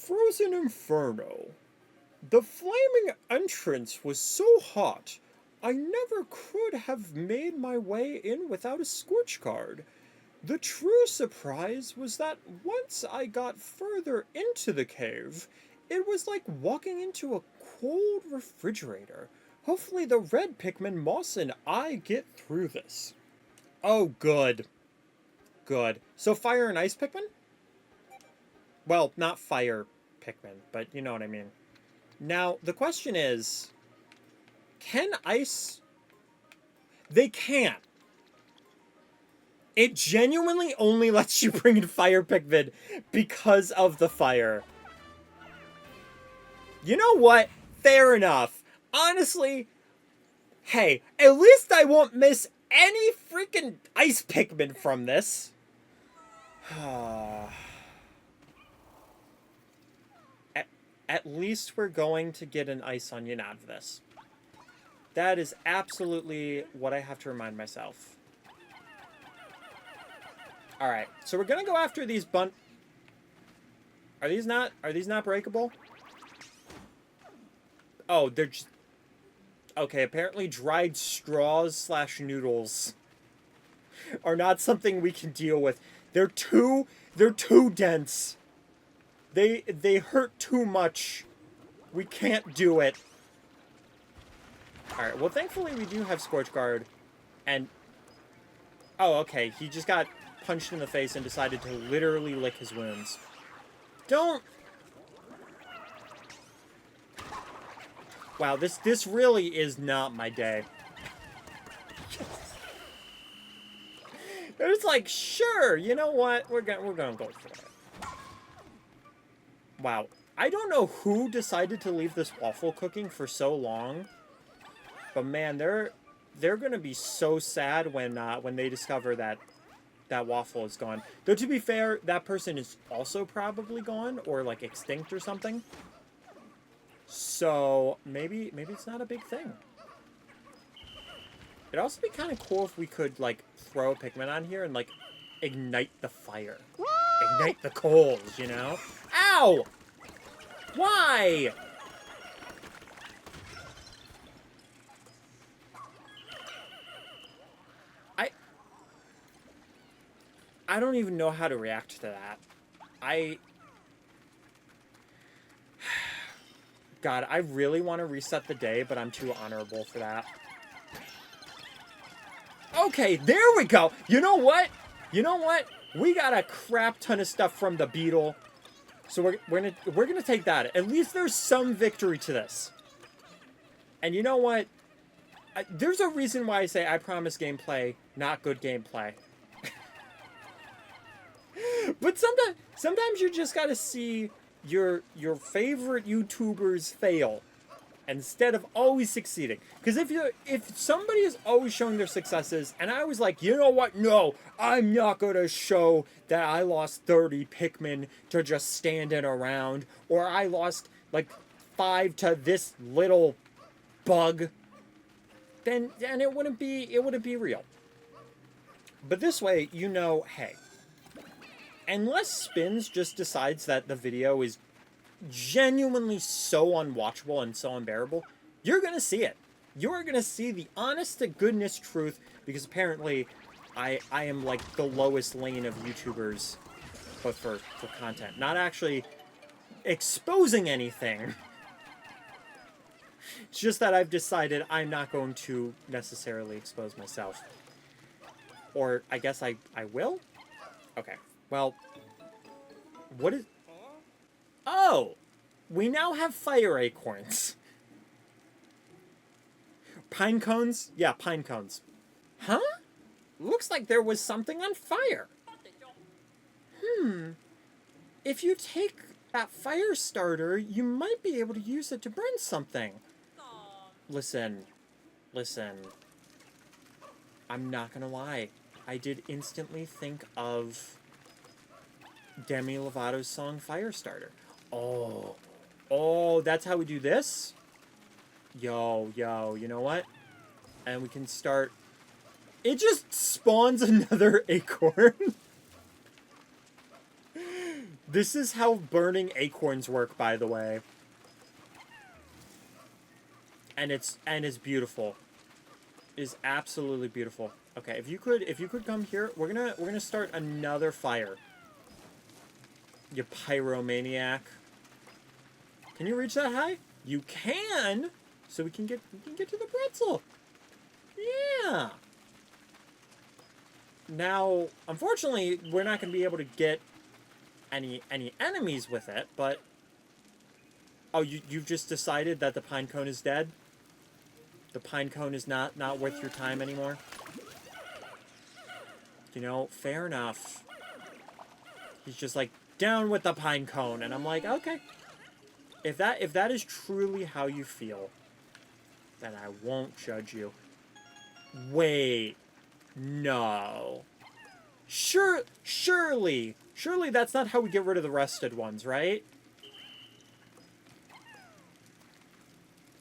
frozen Inferno. The flaming entrance was so hot, I never could have made my way in without a scorch guard. The true surprise was that once I got further into the cave, it was like walking into a cold refrigerator. Hopefully the red Pikmin, Moss, and I get through this. Oh, good. Good. So fire and ice Pikmin? Well, not fire Pikmin, but you know what I mean. Now, the question is, can ice... They can't. It genuinely only lets you bring in fire Pikmin because of the fire. You know what? Fair enough. Honestly, hey, at least I won't miss any freaking ice Pikmin from this. At least we're going to get an ice onion out of this. That is absolutely what I have to remind myself. Alright, so we're gonna go after these Are these not breakable? Oh, they're just... Okay, apparently dried straws / noodles are not something we can deal with. They're too dense. They hurt too much. We can't do it. Alright, well thankfully we do have Scorch Guard. And... Oh, okay. He just got punched in the face and decided to literally lick his wounds. Don't... Wow, this really is not my day. It was like, sure, you know what? We're gonna go for it. Wow. I don't know who decided to leave this waffle cooking for so long. But man, they're gonna be so sad when they discover that waffle is gone. Though to be fair, that person is also probably gone or like extinct or something. So maybe it's not a big thing. It'd also be kind of cool if we could like throw a Pikmin on here and like ignite the fire. Woo! Ignite the coals, you know? Ow! Why? I don't even know how to react to that. God, I really want to reset the day, but I'm too honorable for that. Okay, there we go. You know what? You know what? We got a crap ton of stuff from the beetle. So we're gonna take that. At least there's some victory to this. And you know what? There's a reason why I say I promise gameplay, not good gameplay. But sometimes you just gotta see your favorite YouTubers fail instead of always succeeding. Because if somebody is always showing their successes, and I was like, you know what? No, I'm not gonna show that I lost 30 Pikmin to just standing around, or I lost like 5 to this little bug. Then it wouldn't be real. But this way, you know, hey. Unless Spins just decides that the video is genuinely so unwatchable and so unbearable, you're going to see it. You're going to see the honest-to-goodness truth, because apparently I am like the lowest lane of YouTubers, but for content. Not actually exposing anything. It's just that I've decided I'm not going to necessarily expose myself. Or I guess I will? Okay. Well, what is... Oh! We now have fire acorns. Pinecones? Yeah, pinecones. Huh? Looks like there was something on fire. If you take that fire starter, you might be able to use it to burn something. Listen. I'm not gonna lie. I did instantly think of Demi Lovato's song Firestarter. Oh, that's how we do this? Yo, you know what? And we can start... It just spawns another acorn. This is how burning acorns work, by the way. And it's beautiful. It is absolutely beautiful. Okay, if you could come here, we're gonna start another fire. You pyromaniac. Can you reach that high? You can! So we can get to the pretzel. Yeah. Now, unfortunately, we're not gonna be able to get any enemies with it, but oh, you've just decided that the pine cone is dead? The pine cone is not worth your time anymore? You know, fair enough. He's just like, down with the pine cone, and I'm like, okay. If that is truly how you feel, then I won't judge you. Wait. No. Surely that's not how we get rid of the rusted ones, right?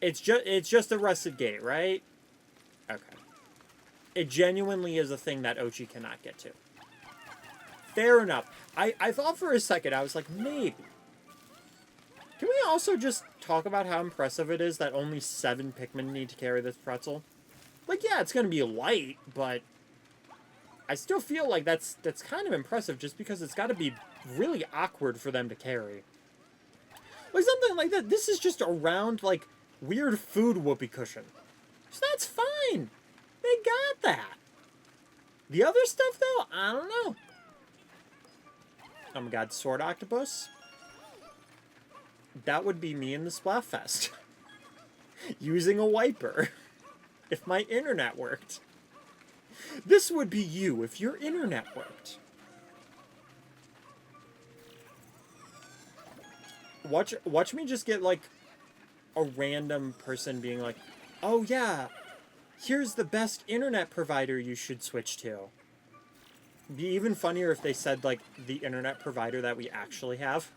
It's just a rusted gate, right? Okay. It genuinely is a thing that Ochi cannot get to. Fair enough. I thought for a second, I was like, maybe. Can we also just talk about how impressive it is that only 7 Pikmin need to carry this pretzel? Like, yeah, it's gonna be light, but I still feel like that's kind of impressive just because it's gotta be really awkward for them to carry. Like, something like that. This is just a round, like, weird food whoopee cushion. So that's fine. They got that. The other stuff, though, I don't know. Oh my god, Sword Octopus? That would be me in the Splatfest. Using a wiper. If my internet worked. This would be you if your internet worked. Watch me just get, like, a random person being like, oh yeah, here's the best internet provider you should switch to. Be even funnier if they said, like, the internet provider that we actually have.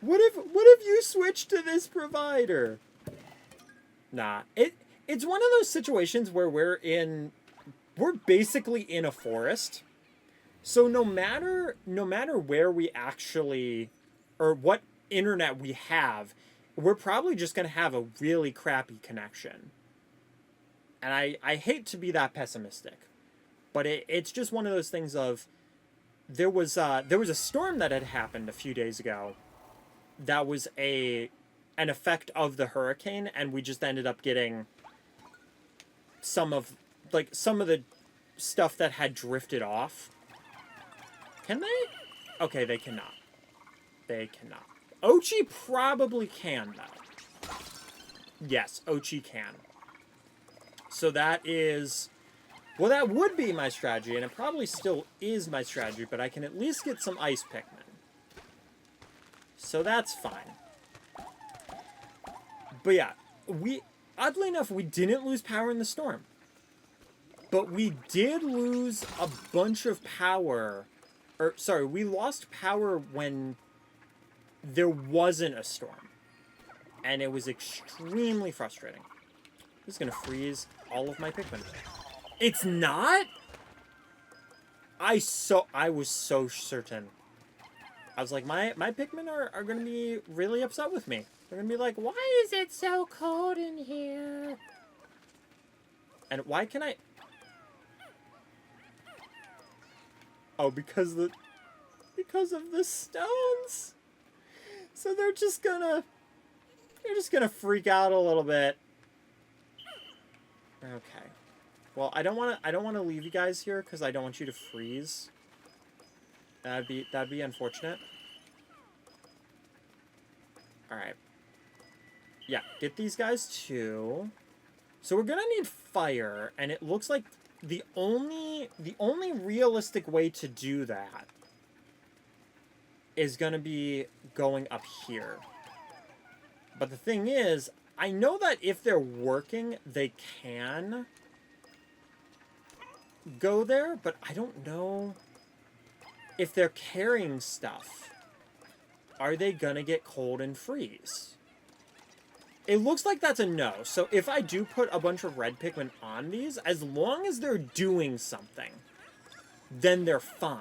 What if you switch to this provider? Nah, it's one of those situations where we're basically in a forest. So no matter where we actually, or what internet we have, we're probably just going to have a really crappy connection. And I hate to be that pessimistic, but it's just one of those things of, there was a storm that had happened a few days ago that was an effect of the hurricane, and we just ended up getting some of the stuff that had drifted off. Can they? Okay, they cannot. They cannot. Ochi probably can, though. Yes, Ochi can. So that is... Well, that would be my strategy, and it probably still is my strategy, but I can at least get some ice Pikmin. So that's fine. But yeah, oddly enough, we didn't lose power in the storm. But we did lose a bunch of power. Or, sorry, we lost power when there wasn't a storm. And it was extremely frustrating. This is going to freeze all of my Pikmin. It's not? I was so certain. I was like, my Pikmin are going to be really upset with me. They're going to be like, why is it so cold in here? And why can I... Oh, because of the stones. So they're just gonna freak out a little bit. Okay. Well, I don't want to leave you guys here because I don't want you to freeze. That'd be unfortunate. All right. Yeah, get these guys too. So we're gonna need fire, and it looks like the only realistic way to do that is gonna be going up here. But the thing is, I know that if they're working, they can go there, but I don't know if they're carrying stuff. Are they gonna get cold and freeze? It looks like that's a no. So if I do put a bunch of red Pikmin on these, as long as they're doing something, then they're fine.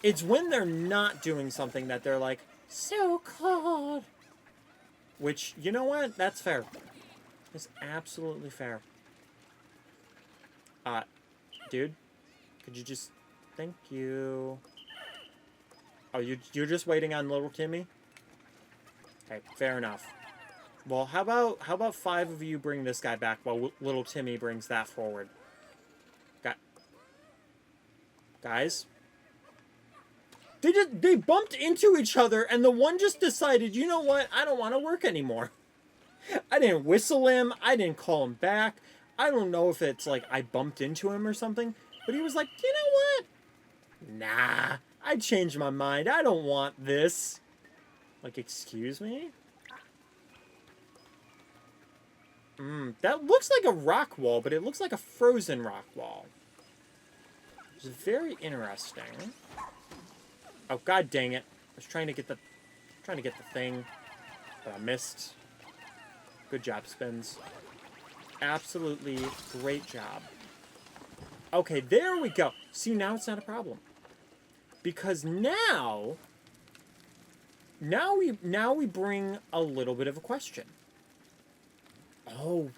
It's when they're not doing something that they're like, so cold. Which, you know what? That's fair. It's absolutely fair. Dude, could you just... Thank you. Oh, you're just waiting on little Timmy? Okay, fair enough. Well, how about 5 of you bring this guy back while little Timmy brings that forward? Guys? They bumped into each other, and the one just decided, you know what? I don't want to work anymore. I didn't whistle him. I didn't call him back. I don't know if it's like I bumped into him or something, but he was like, you know what? Nah, I changed my mind. I don't want this. Like, excuse me? That looks like a rock wall, but it looks like a frozen rock wall. It's very interesting. Oh, god dang it. I was trying to get the thing, but I missed. Good job, Spins. Absolutely great job. Okay, there we go. See, now it's not a problem. Because now we bring a little bit of a question. Oh,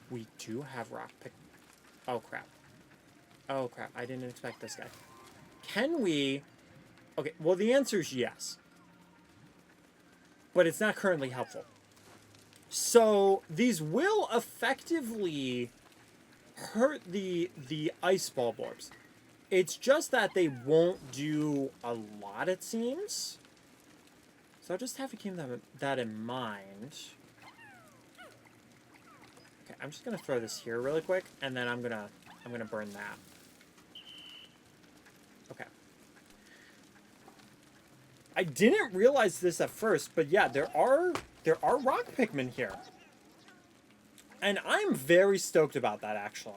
we do have rock pick. Oh crap. Oh crap, I didn't expect this guy. Can we... Okay, well the answer is yes. But it's not currently helpful. So, these will effectively hurt the ice ball orbs. It's just that they won't do a lot, it seems. So I'll just have to keep that in mind. Okay, I'm just gonna throw this here really quick, and then I'm gonna burn that. Okay. I didn't realize this at first, but yeah, there are rock Pikmin here. And I'm very stoked about that, actually.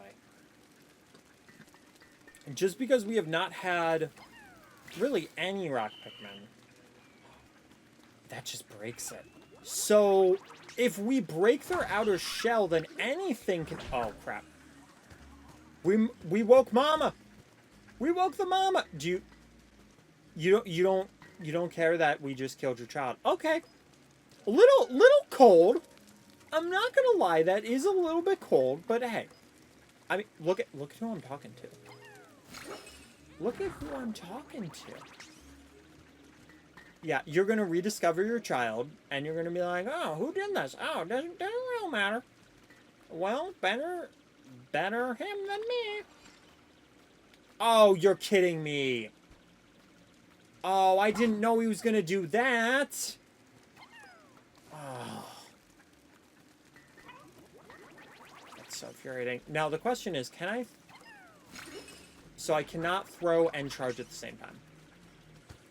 Just because we have not had really any rock Pikmin. That just breaks it. So, if we break their outer shell, then anything can... Oh, crap. We woke Mama! We woke the Mama! Do you don't care that we just killed your child? Okay. A little cold. I'm not gonna lie, that is a little bit cold, but hey. I mean, look at who I'm talking to. Look at who I'm talking to. Yeah, you're gonna rediscover your child, and you're gonna be like, oh, who did this? Oh, doesn't really matter. Well, better him than me. Oh, you're kidding me. Oh, I didn't know he was gonna do that. Oh. That's so infuriating. Now, the question is, can I... So I cannot throw and charge at the same time.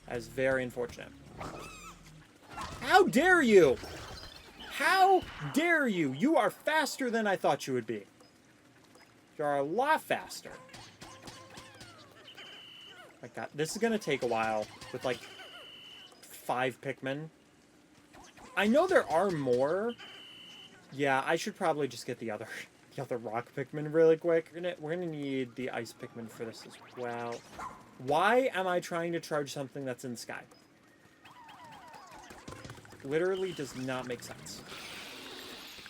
That is very unfortunate. How dare you? How dare you? You are faster than I thought you would be. You are a lot faster. My god, this is gonna take a while with like 5 Pikmin. I know there are more. Yeah, I should probably just get the other rock Pikmin really quick. We're gonna need the ice Pikmin for this as well. Why am I trying to charge something that's in the sky? Literally does not make sense.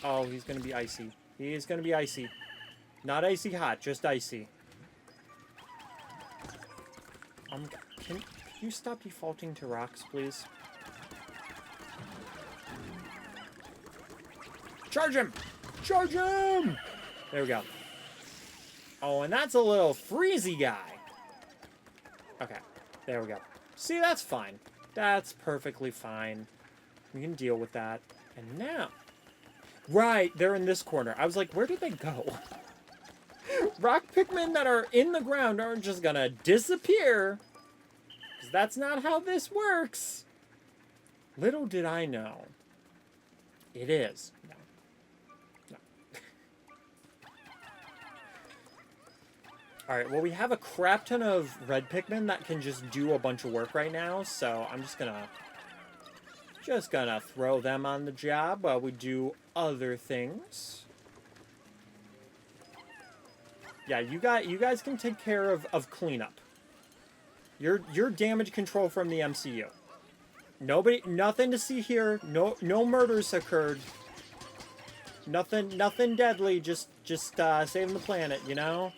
Oh, he's gonna be icy. He is gonna be icy. Not icy hot, just icy. Can you stop defaulting to rocks, please? Charge him! Charge him! There we go. Oh, and that's a little freezy guy. Okay, there we go. See, that's fine. That's perfectly fine. We can deal with that. And now... Right, they're in this corner. I was like, where did they go? Rock Pikmin that are in the ground aren't just gonna disappear. Because that's not how this works. Little did I know. It is. No. No. Alright, well, we have a crap ton of red Pikmin that can just do a bunch of work right now, so I'm just gonna throw them on the job while we do other things. Yeah, you guys can take care of cleanup. You're damage control from the MCU. Nothing to see here. No murders occurred. Nothing deadly. Just saving the planet, you know?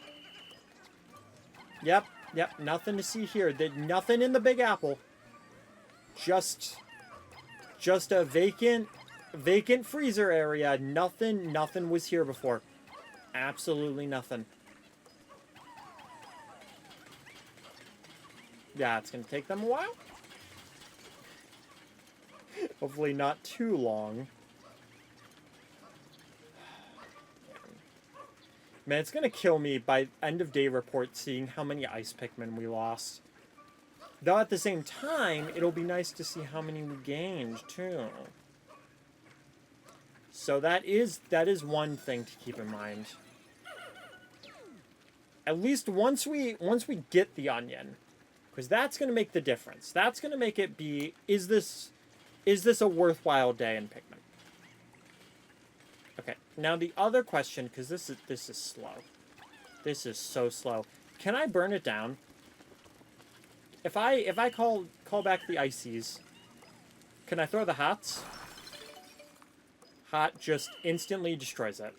Yep. Nothing to see here. Nothing in the Big Apple. Just a vacant freezer area. Nothing was here before. Absolutely nothing. Yeah, it's gonna take them a while. Hopefully not too long. Man, it's gonna kill me by end of day report seeing how many ice Pikmin we lost. Though at the same time, it'll be nice to see how many we gained too. So that is one thing to keep in mind. At least once we get the onion, because that's gonna make the difference. That's gonna make it be, is this a worthwhile day in Pikmin? Okay, now the other question, because this is slow. This is so slow. Can I burn it down? If I call back the ices, can I throw the hots? Hot just instantly destroys it.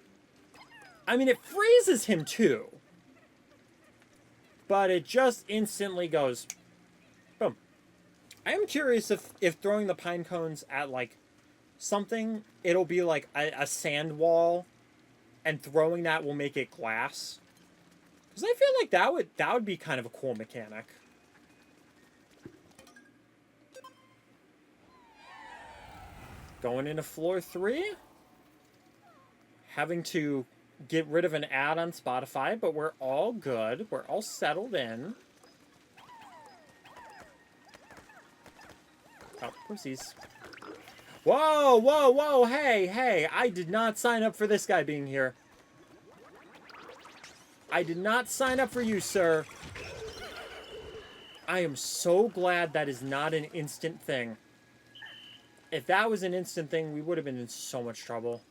I mean, it freezes him too. But it just instantly goes, boom. I am curious if throwing the Pinecones at, like, something, it'll be like a sand wall, and throwing that will make it glass. Because I feel like that would be kind of a cool mechanic. Going into floor 3. Having to get rid of an ad on Spotify, but we're all good. We're all settled in. Oh, whoopsies. Whoa, hey, I did not sign up for this guy being here. I did not sign up for you, sir. I am so glad that is not an instant thing. If that was an instant thing, we would have been in so much trouble.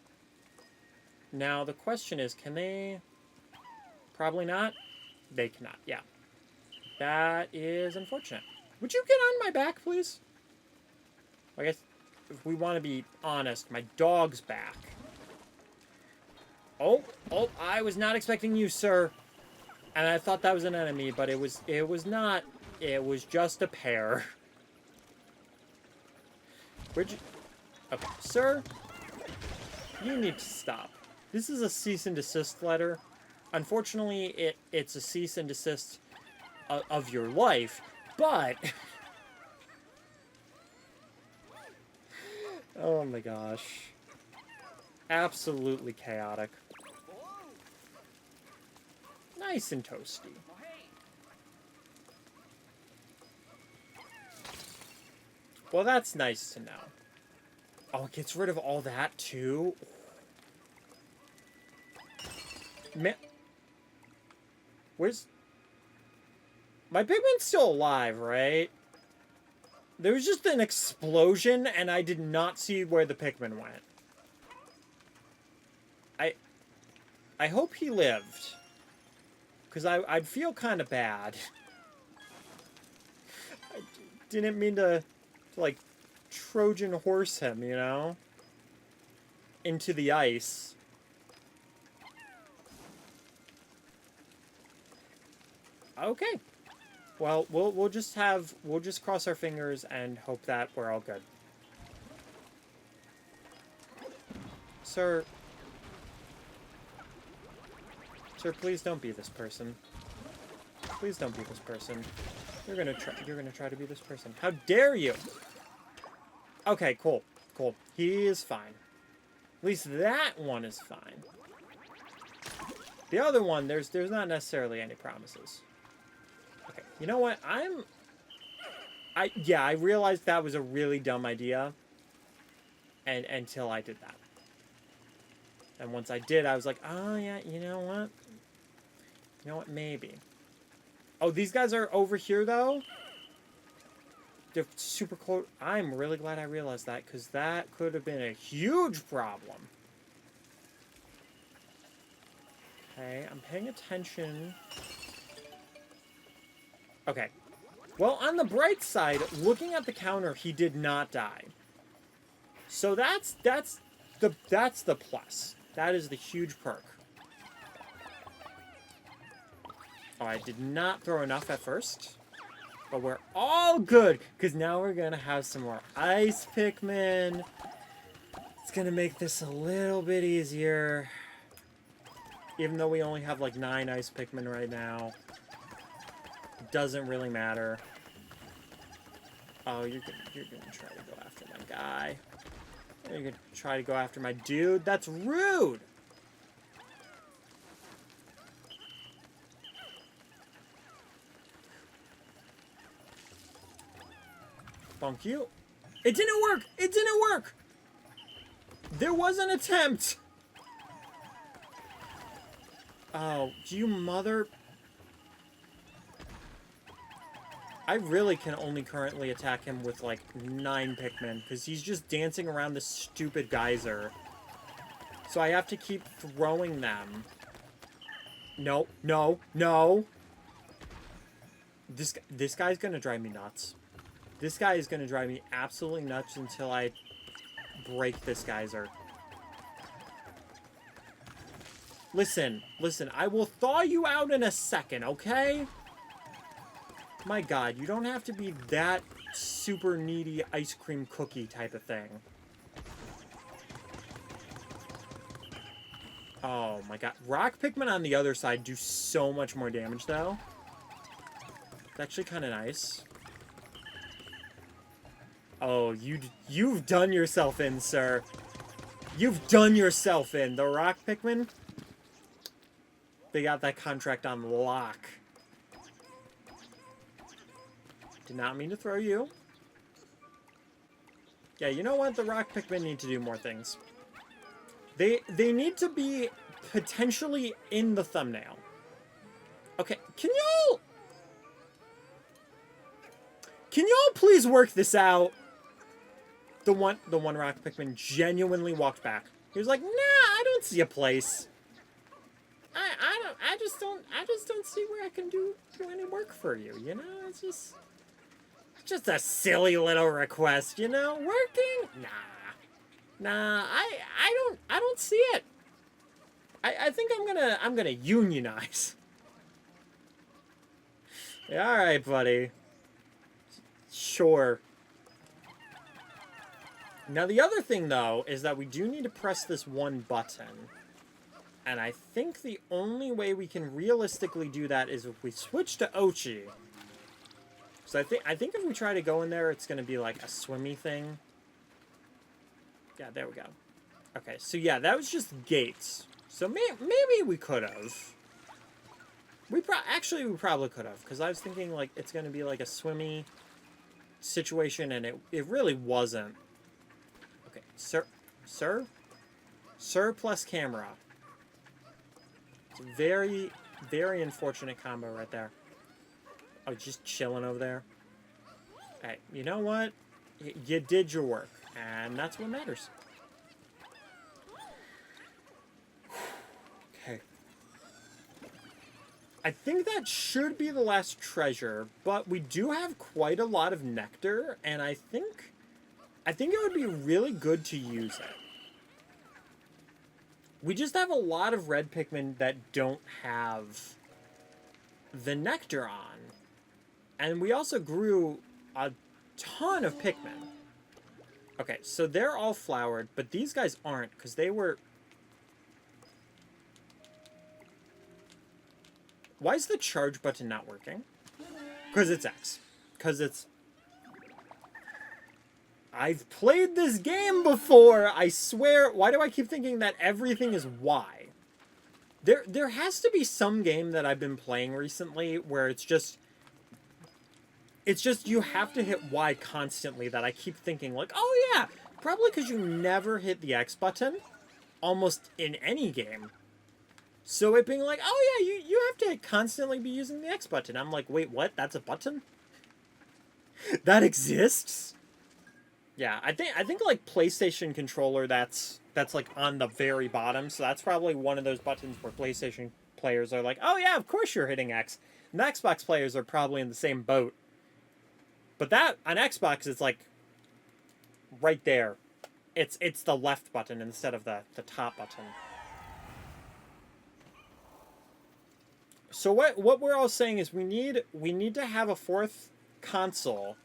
Now, the question is, can they... Probably not. They cannot, yeah. That is unfortunate. Would you get on my back, please? I guess, if we want to be honest, my dog's back. Oh, I was not expecting you, sir. And I thought that was an enemy, but it was not. It was just a pair. Where'd you... Okay, sir. You need to stop. This is a cease and desist letter. Unfortunately, it's a cease and desist of your life, but... Oh my gosh. Absolutely chaotic. Nice and toasty. Well, that's nice to know. Oh, it gets rid of all that, too? Man. Where's... My Pikmin's still alive, right? There was just an explosion, and I did not see where the Pikmin went. I hope he lived. Because I'd feel kind of bad. I didn't mean to, like, Trojan horse him, you know? Into the ice. Okay. Well, we'll just cross our fingers and hope that we're all good. Sir, please don't be this person. Please don't be this person. You're gonna try to be this person. How dare you? Okay, cool. He is fine. At least that one is fine. The other one, there's not necessarily any promises. Okay, you know what? I realized that was a really dumb idea. And until I did that. And once I did, I was like, oh yeah, you know what? You know what? Maybe. Oh, these guys are over here, though? They're super close. I'm really glad I realized that, because that could have been a huge problem. Okay, I'm paying attention. Okay. Well, on the bright side, looking at the counter, he did not die. So that's the plus. That is the huge perk. Oh, I did not throw enough at first. But we're all good, because now we're going to have some more ice Pikmin. It's going to make this a little bit easier. Even though we only have like 9 ice Pikmin right now. It doesn't really matter. Oh, you're gonna try to go after my guy. You're gonna try to go after my dude. That's rude! Thank you. It didn't work! It didn't work! There was an attempt! Oh, you mother... I really can only currently attack him with, like, 9 Pikmin, because he's just dancing around this stupid geyser. So I have to keep throwing them. No, no, no! This guy's gonna drive me nuts. This guy is gonna drive me absolutely nuts until I break this geyser. Listen, I will thaw you out in a second, okay? My god, you don't have to be that super needy ice cream cookie type of thing. Oh my god. Rock Pikmin on the other side do so much more damage, though. It's actually kind of nice. Oh, you've done yourself in, sir. You've done yourself in. The Rock Pikmin, they got that contract on lock. Did not mean to throw you. Yeah, you know what? The Rock Pikmin need to do more things. They need to be potentially in the thumbnail. Okay, can y'all please work this out? The one Rock Pikmin genuinely walked back. He was like, "Nah, I don't see a place. I just don't see where I can do any work for you, you know? It's just a silly little request, you know? Working? Nah, I don't see it. I think I'm gonna unionize. Yeah, alright, buddy. Sure. Now the other thing, though, is that we do need to press this one button. And I think the only way we can realistically do that is if we switch to Ochi. So I think if we try to go in there, it's going to be like a swimmy thing. Yeah, there we go. Okay, so yeah, that was just gates. So maybe we could have. Actually, we probably could have. Because I was thinking, like, it's going to be like a swimmy situation, and it really wasn't. Okay, sir plus camera. It's a very, very unfortunate combo right there. Oh, just chilling over there. Hey, you know what? You did your work, and that's what matters. Okay. I think that should be the last treasure, but we do have quite a lot of nectar, and I think it would be really good to use it. We just have a lot of red Pikmin that don't have the nectar on. And we also grew a ton of Pikmin. Okay, so they're all flowered, but these guys aren't, because they were... Why is the charge button not working? Because it's X. Because it's... I've played this game before, I swear. Why do I keep thinking that everything is Y? There has to be some game that I've been playing recently where it's just you have to hit Y constantly, that I keep thinking like, oh yeah, probably because you never hit the X button almost in any game. So it being like, oh yeah, you have to constantly be using the X button. I'm like, wait, what? That's a button? That exists? Yeah, I think like PlayStation controller, that's like on the very bottom. So that's probably one of those buttons where PlayStation players are like, oh yeah, of course you're hitting X. And Xbox players are probably in the same boat. But that, on Xbox, it's like right there. It's the left button instead of the top button. So what we're all saying is we need to have a fourth console,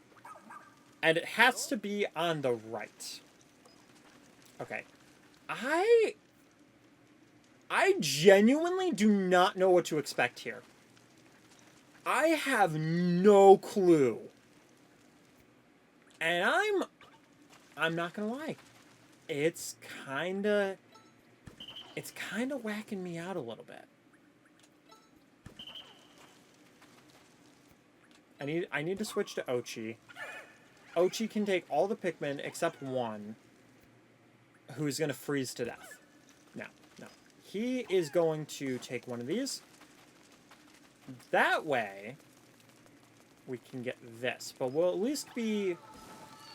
and it has to be on the right. Okay. I genuinely do not know what to expect here. I have no clue. And I'm not gonna lie. It's kinda whacking me out a little bit. I need to switch to Ochi. Ochi can take all the Pikmin except one, who's gonna freeze to death. No. He is going to take one of these. That way, we can get this. But we'll at least be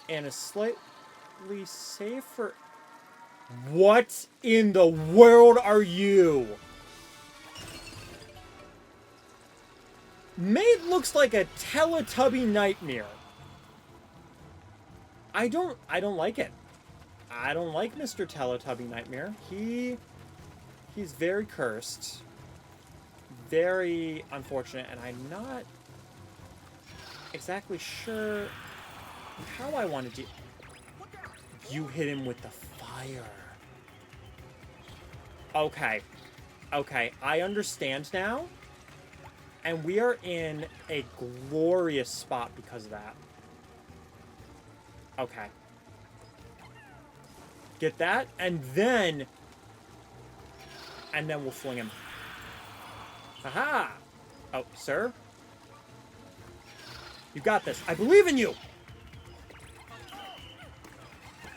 in a slightly safer... What in the world are you? Mate looks like a Teletubby nightmare. I don't like it. I don't like Mr. Teletubby Nightmare. He's very cursed. Very unfortunate, and I'm not exactly sure how I want to do... You hit him with the fire. Okay. Okay, I understand now. And we are in a glorious spot because of that. Okay. Get that, and then we'll fling him. Aha! Oh, sir? You got this. I believe in you!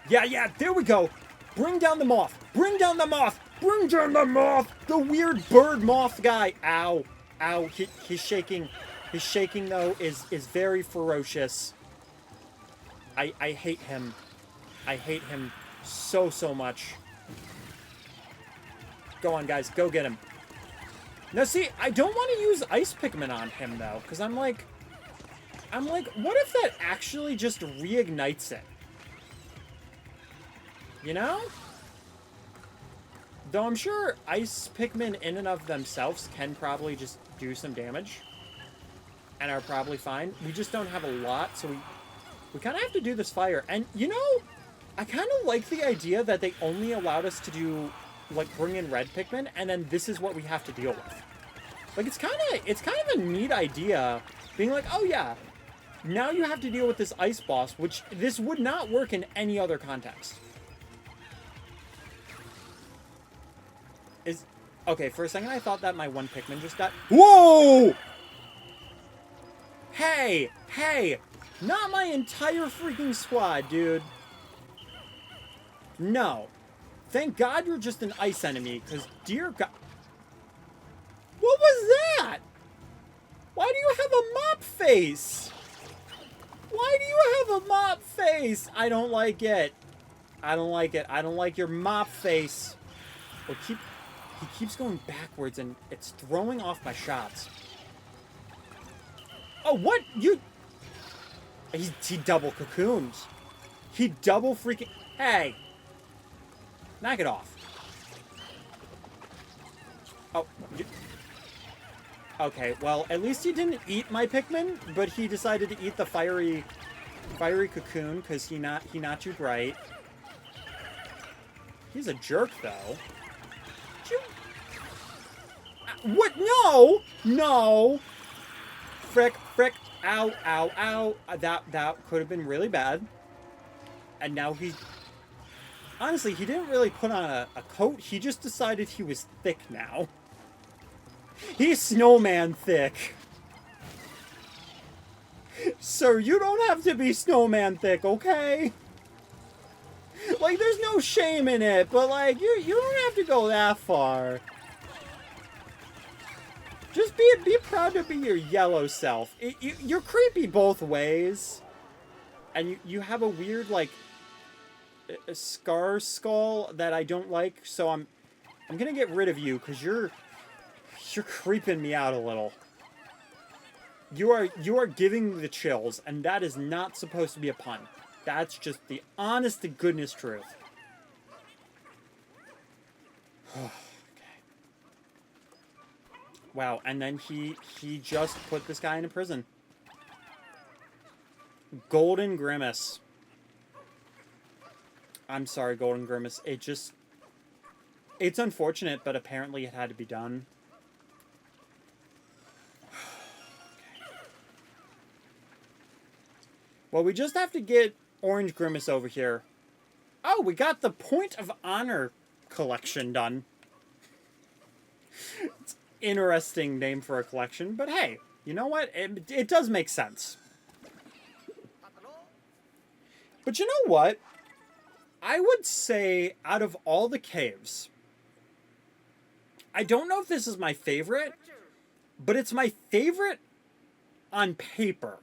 Yeah, there we go! Bring down the moth! Bring down the moth! Bring down the moth! The weird bird moth guy! Ow. Ow. He's shaking. His shaking, though, is very ferocious. I hate him. I hate him so much. Go on, guys. Go get him. Now, see, I don't want to use Ice Pikmin on him, though, because I'm like, what if that actually just reignites it? You know? Though I'm sure Ice Pikmin in and of themselves can probably just do some damage. And are probably fine. We just don't have a lot, so we kind of have to do this fire. And, you know, I kind of like the idea that they only allowed us to do, like, bring in red Pikmin, and then this is what we have to deal with. Like, it's kind of a neat idea, being like, oh yeah, now you have to deal with this ice boss, which this would not work in any other context. Okay, for a second I thought that my one Pikmin just died. Whoa! Hey! Not my entire freaking squad, dude. No. Thank God you're just an ice enemy, because dear God... What was that? Why do you have a mop face? Why do you have a mop face? I don't like it. I don't like it. I don't like your mop face. Well, he keeps going backwards, and it's throwing off my shots. Oh, what? He double cocoons. He double freaking... Hey. Knock it off. Oh. Okay, well, at least he didn't eat my Pikmin, but he decided to eat the fiery cocoon, because he not too bright. He's a jerk, though. What? No! Frick. Ow. That could have been really bad. And now honestly, he didn't really put on a coat. He just decided he was thick now. He's snowman thick. Sir, you don't have to be snowman thick, okay? Like, there's no shame in it, but, like, you don't have to go that far. Just be proud to be your yellow self. You're creepy both ways. And you have a weird, like, a scar skull that I don't like, so I'm gonna get rid of you, because you're creeping me out a little. You are giving me the chills, and that is not supposed to be a pun. That's just the honest to goodness truth. Okay. Wow, and then he just put this guy in a prison. Golden Grimace. I'm sorry, Golden Grimace. It's unfortunate, but apparently it had to be done. Well, we just have to get Orange Grimace over here. Oh, we got the Point of Honor collection done. It's an interesting name for a collection, but hey, you know what? It does make sense. But you know what? I would say out of all the caves, I don't know if this is my favorite, but it's my favorite on paper.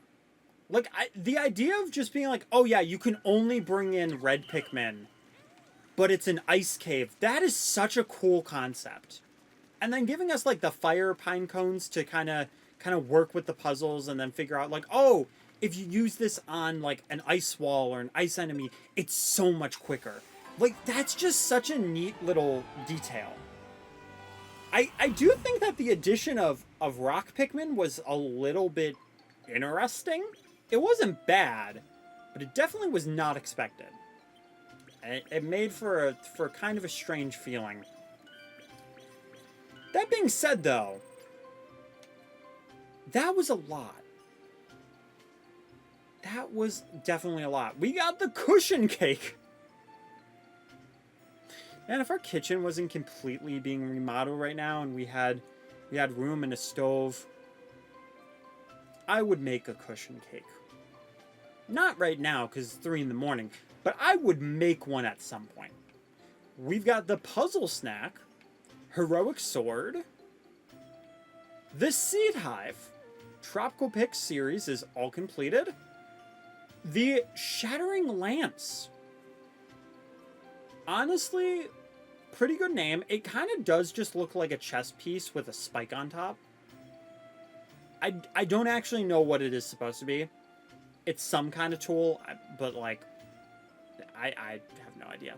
Like, the idea of just being like, oh yeah, you can only bring in red Pikmin, but it's an ice cave. That is such a cool concept. And then giving us, like, the fire Pinecones to kind of work with the puzzles and then figure out, like, oh, if you use this on, like, an ice wall or an ice enemy, it's so much quicker. Like, that's just such a neat little detail. I do think that the addition of rock Pikmin was a little bit interesting. It wasn't bad, but it definitely was not expected. And it made for kind of a strange feeling. That being said, though, that was a lot. That was definitely a lot. We got the cushion cake. Man, if our kitchen wasn't completely being remodeled right now and we had room and a stove, I would make a cushion cake. Not right now, because it's 3 in the morning, but I would make one at some point. We've got the puzzle snack, heroic sword, the seed hive, tropical pick series is all completed, the shattering lance. Honestly, pretty good name. It kind of does just look like a chess piece with a spike on top. I don't actually know what it is supposed to be. It's some kind of tool, but like, I have no idea.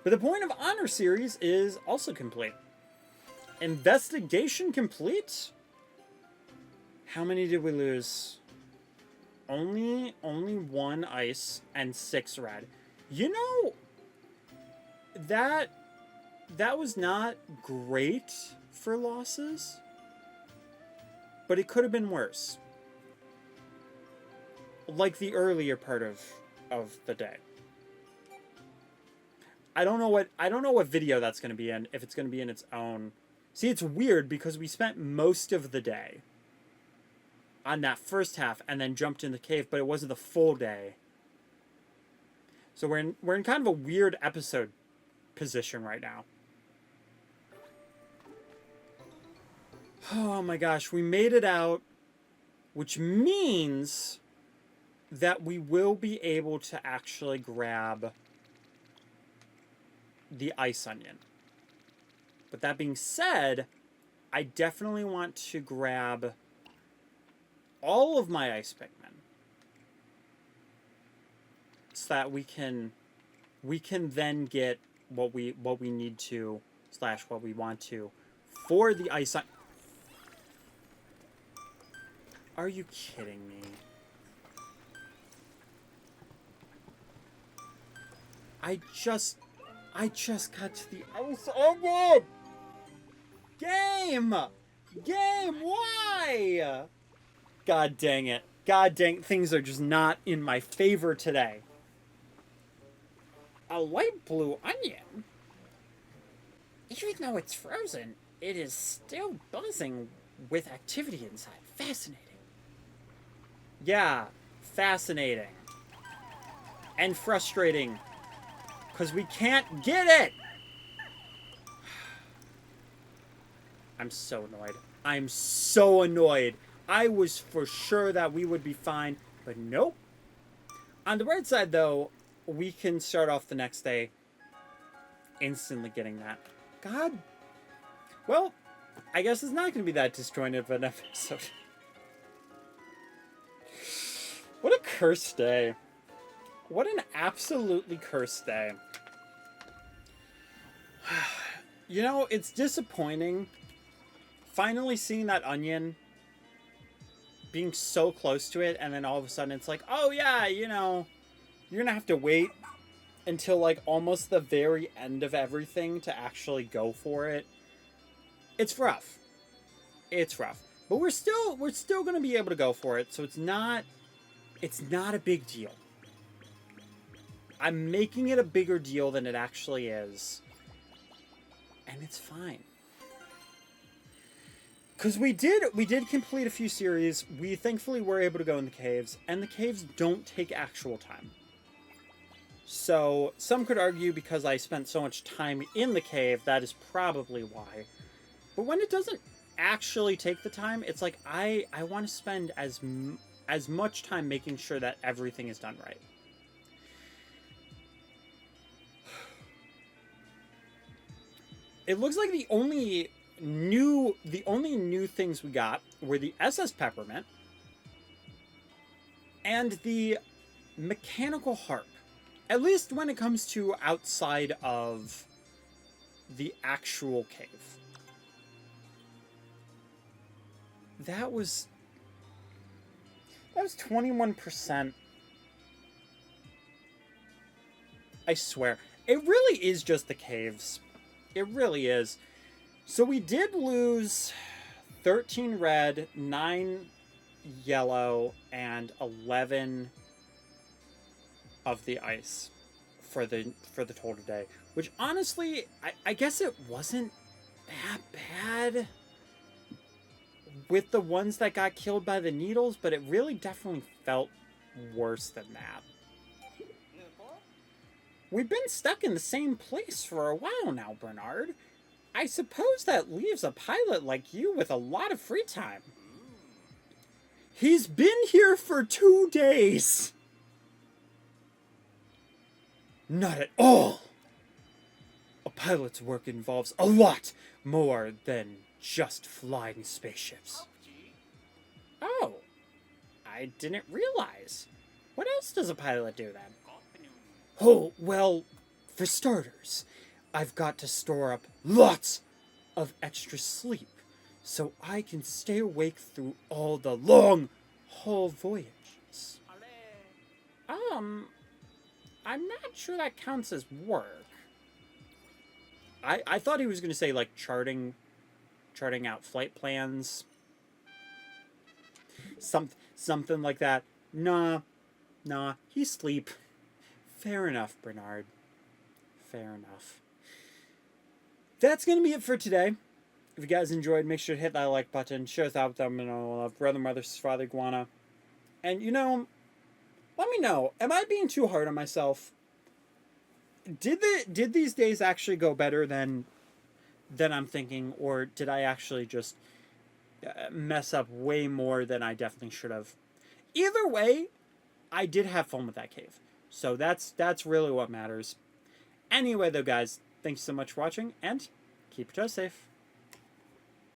But the Point of Honor series is also complete. Investigation complete? How many did we lose? Only 1 ice and 6 red. You know, that was not great for losses, but it could have been worse. Like the earlier part of the day. I don't know what video that's going to be in, if it's going to be in its own. See, it's weird because we spent most of the day on that first half and then jumped in the cave, but it wasn't the full day. So we're in kind of a weird episode position right now. Oh my gosh, we made it out, which means that we will be able to actually grab the ice onion. But that being said, I definitely want to grab all of my ice Pikmin so that we can then get what we need to / what we want to for the ice onion. Are you kidding me? I just got to the ice onion! Game! Why? God dang it. God dang, things are just not in my favor today. A light blue onion? Even though it's frozen, it is still buzzing with activity inside. Fascinating. Yeah, fascinating. And frustrating. Because we can't get it! I'm so annoyed. I'm so annoyed. I was for sure that we would be fine, but nope. On the right side, though, we can start off the next day instantly getting that. God. Well, I guess it's not going to be that disjointed of an episode. What a cursed day. What an absolutely cursed day. You know, it's disappointing finally seeing that onion, being so close to it, and then all of a sudden it's like, oh yeah, you know, you're gonna have to wait until like almost the very end of everything to actually go for it. It's rough. It's rough. But we're still gonna be able to go for it, so it's not a big deal. I'm making it a bigger deal than it actually is. And it's fine. Because we did complete a few series. We thankfully were able to go in the caves, and the caves don't take actual time. So some could argue because I spent so much time in the cave, that is probably why. But when it doesn't actually take the time, it's like I want to spend as much time making sure that everything is done right. It looks like the only new things we got were the SS Peppermint and the mechanical harp. At least when it comes to outside of the actual cave. That was 21%. I swear. It really is just the caves. It really is. So we did lose 13 red, 9 yellow, and 11 of the ice for the total day. Which honestly, I guess it wasn't that bad with the ones that got killed by the needles, but it really definitely felt worse than that. We've been stuck in the same place for a while now, Bernard. I suppose that leaves a pilot like you with a lot of free time. He's been here for 2 days. Not at all. A pilot's work involves a lot more than just flying spaceships. Oh, I didn't realize. What else does a pilot do then? Oh, well, for starters, I've got to store up lots of extra sleep so I can stay awake through all the long haul voyages. I'm not sure that counts as work. I thought he was going to say, like, charting out flight plans. Something like that. Nah, he sleep. Fair enough, Bernard. Fair enough. That's going to be it for today. If you guys enjoyed, make sure to hit that like button. Share that with them, and all love. Brother, mother, father, iguana. And, you know, let me know. Am I being too hard on myself? Did these days actually go better than I'm thinking? Or did I actually just mess up way more than I definitely should have? Either way, I did have fun with that cave. So that's really what matters. Anyway, though, guys, thanks so much for watching, and keep your toes safe.